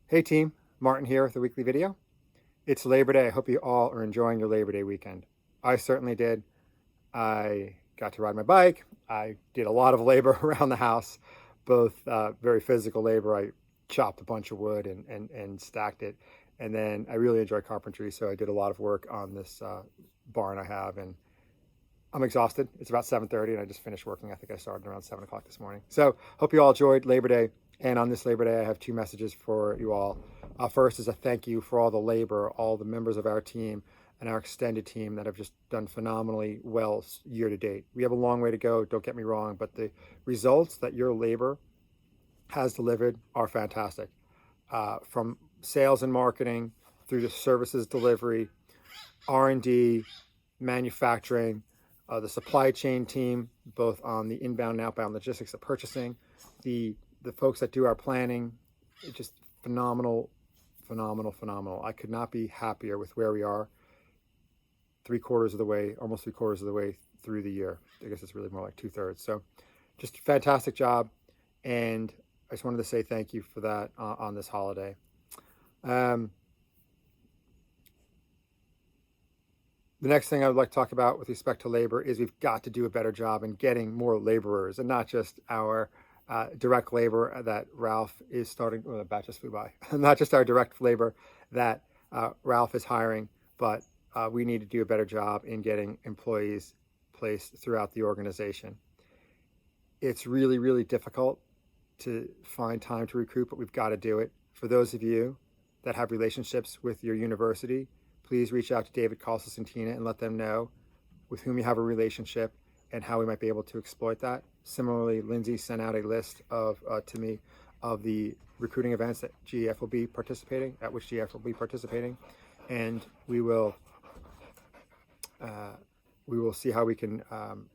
Hey team, Martin here with the weekly video. It's Labor Day. I hope you all are enjoying your Labor Day weekend. I certainly did. I got to ride my bike. I did a lot of labor around the house, both very physical labor. I chopped a bunch of wood and stacked it. And then I really enjoy carpentry, so I did a lot of work on this barn I have. And I'm exhausted. It's about 7:30 and I just finished working. I think I started around 7 o'clock this morning. So hope you all enjoyed Labor Day. And on this Labor Day, I have two messages for you all. First is a thank you for all the labor, all the members of our team and our extended team that have just done phenomenally well year to date. We have a long way to go, don't get me wrong, but the results that your labor has delivered are fantastic. From sales and marketing through to services delivery, R&D, manufacturing, the supply chain team, both on the inbound and outbound logistics of purchasing, the folks that do our planning, just phenomenal. I could not be happier with where we are almost three quarters of the way through the year. I guess it's really more like 2/3. So just fantastic job. And I just wanted to say thank you for that on this holiday. The next thing I would like to talk about with respect to labor is we've got to do a better job in getting more laborers, and not just our direct labor that Ralph is starting. Oh, the bat just flew by. Not just our direct labor that Ralph is hiring, but we need to do a better job in getting employees placed throughout the organization. It's really, really difficult to find time to recruit, but we've got to do it. For those of you that have relationships with your university, please reach out to David, Calsis, and Tina and let them know with whom you have a relationship and how we might be able to exploit that. Similarly, Lindsay sent out a list to me of the recruiting events that GEF will be participating, and we will see how we can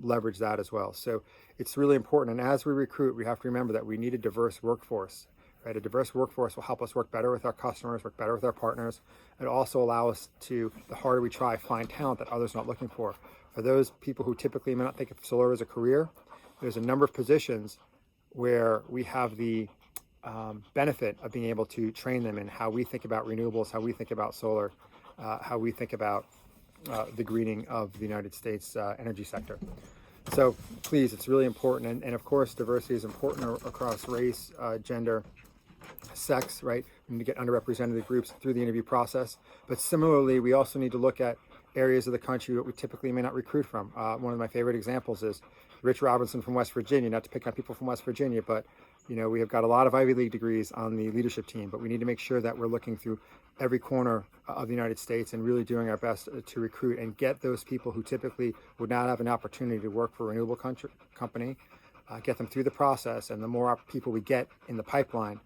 leverage that as well. So it's really important. And as we recruit, we have to remember that we need a diverse workforce. Right? A diverse workforce will help us work better with our customers, work better with our partners, and also allow us to, the harder we try, find talent that others are not looking for. For those people who typically may not think of solar as a career, there's a number of positions where we have the benefit of being able to train them in how we think about renewables, how we think about solar, how we think about the greening of the United States energy sector. So please, it's really important. And of course, diversity is important across race, gender, sex, right? We need to get underrepresented groups through the interview process. But similarly, we also need to look at areas of the country that we typically may not recruit from. One of my favorite examples is Rich Robinson from West Virginia, not to pick on people from West Virginia, but we have got a lot of Ivy League degrees on the leadership team, but we need to make sure that we're looking through every corner of the United States and really doing our best to recruit and get those people who typically would not have an opportunity to work for a renewable company, get them through the process. And the more people we get in the pipeline,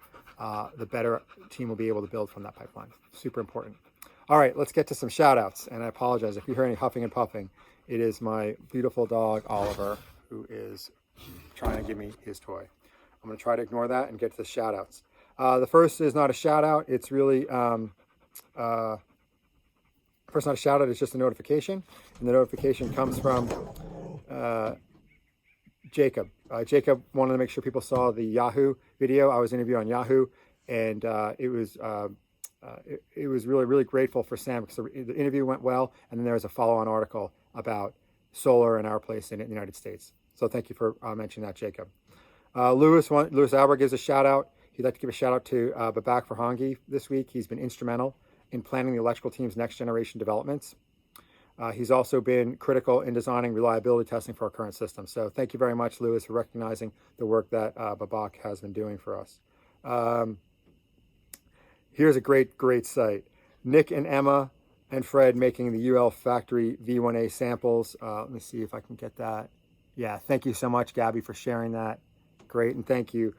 the better team will be able to build from that pipeline. Super important. All right, let's get to some shout outs. And I apologize if you hear any huffing and puffing. It is my beautiful dog, Oliver, who is trying to give me his toy. I'm going to try to ignore that and get to the shout outs. The first is not a shout out. It's really, first, not a shout out, it's just a notification. And the notification comes from Jacob. Jacob wanted to make sure people saw the Yahoo video. I was interviewed on Yahoo, and it was really, really grateful for Sam because the interview went well, and then there was a follow-on article about solar and our place in the United States. So thank you for mentioning that, Jacob. Louis Albert gives a shout out. He'd like to give a shout out to Babak Farhangi this week. He's been instrumental in planning the electrical team's next generation developments. He's also been critical in designing reliability testing for our current system. So thank you very much, Louis, for recognizing the work that Babak has been doing for us. Here's a great site. Nick and Emma and Fred making the UL Factory V1A samples. Let me see if I can get that. Yeah, thank you so much, Gabby, for sharing that. Great, and thank you,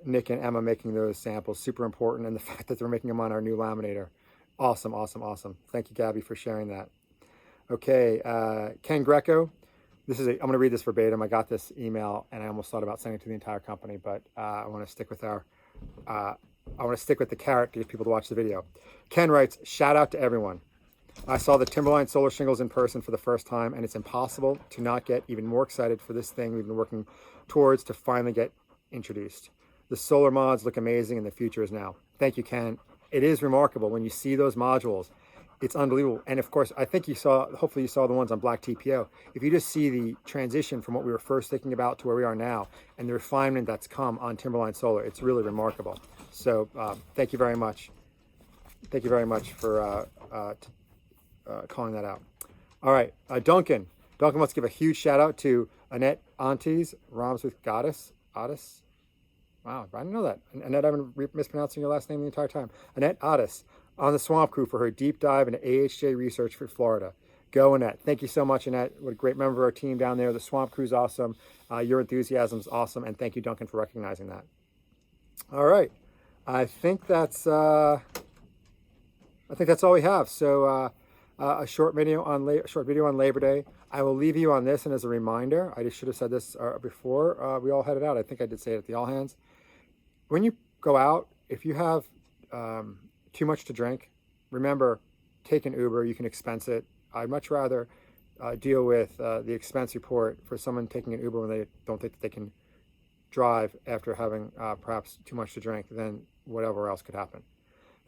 Nick and Emma, making those samples. Super important, and the fact that they're making them on our new laminator. Awesome. Thank you, Gabby, for sharing that. Okay, Ken Greco. I'm going to read this verbatim. I got this email, and I almost thought about sending it to the entire company, but I want to stick with the carrot to get people to watch the video. Ken writes, shout out to everyone. I saw the Timberline solar shingles in person for the first time, and it's impossible to not get even more excited for this thing we've been working towards to finally get introduced. The solar mods look amazing and the future is now. Thank you, Ken. It is remarkable when you see those modules. It's unbelievable. And of course, I think you saw, hopefully you saw the ones on Black TPO. If you just see the transition from what we were first thinking about to where we are now and the refinement that's come on Timberline Solar, it's really remarkable. So thank you very much. Thank you very much for calling that out. All right, Duncan. Duncan wants to give a huge shout out to Annette Aunties, rhymes with goddess, Otis. Wow, I didn't know that. Annette, I've been mispronouncing your last name the entire time. Annette Otis on the Swamp Crew for her deep dive into AHJ research for Florida. Go, Annette. Thank you so much, Annette. What a great member of our team down there. The Swamp Crew's awesome. Your enthusiasm is awesome. And thank you, Duncan, for recognizing that. All right. I think that's all we have. So a short video on Labor Day. I will leave you on this, and as a reminder, I just should have said this before we all headed out. I think I did say it at the All Hands. When you go out, if you have too much to drink, remember, take an Uber. You can expense it. I'd much rather deal with the expense report for someone taking an Uber when they don't think that they can drive after having perhaps too much to drink than whatever else could happen.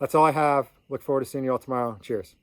That's all I have. Look forward to seeing you all tomorrow. Cheers.